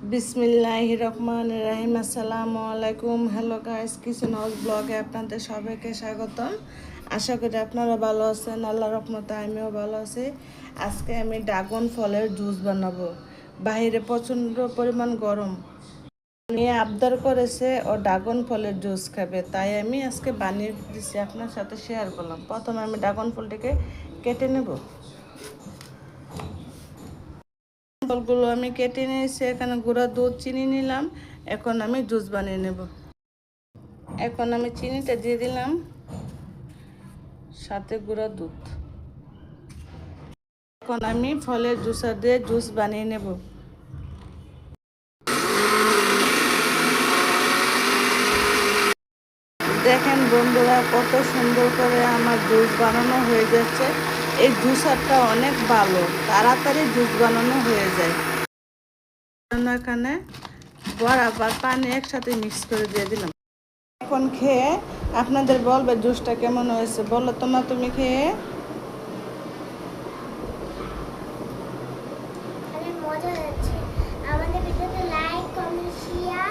বিসমিল্লাহির রহমানির রহিম। আসসালামু আলাইকুম। হ্যালো গাইস, কিচেন হাউস ব্লগে আপনাদের সবাইকে স্বাগতম। আশা করি আপনারা ভালো আছেন। আল্লাহর রহমতে আমিও ভালো আছি। আজকে আমি ড্রাগন ফলের জুস বানাবো। বাইরে প্রচণ্ড পরিমাণ গরম, নিয়ে আবদার করেছে ও ড্রাগন ফলের জুস খাবে, তাই আমি আজকে বানিয়ে দিচ্ছি, আপনার সাথে শেয়ার করলাম। প্রথমে আমি ড্রাগন ফলটিকে কেটে নেব। ফলগুলো আমি কেটে নিয়েছি, এখানে গুঁড়া দুধ চিনি নিলাম। এখন আমি জুস বানিয়ে নেব। এখন আমি চিনিটা দিয়ে দিলাম, সাথে গুঁড়া দুধ। এখন আমি ফলের জুসার দিয়ে জুস বানিয়ে নেব। দেখেন বন্ধুরা, কত সুন্দর করে আমার জুস বানানো হয়ে যাচ্ছে। এই জুসারটা অনেক ভালো, তাড়াতাড়ি জুস বানানো হয়ে যায়। এখানে বরাবর পানি একসাথে মিক্স করে দিয়ে দিলাম। এখন খেয়ে আপনাদের বলবে জুসটা কেমন হয়েছে। বলো তুমি খেয়ে। অনেক মজা হচ্ছে। আমাদের ভিডিওতে লাইক, কমেন্ট, শেয়ার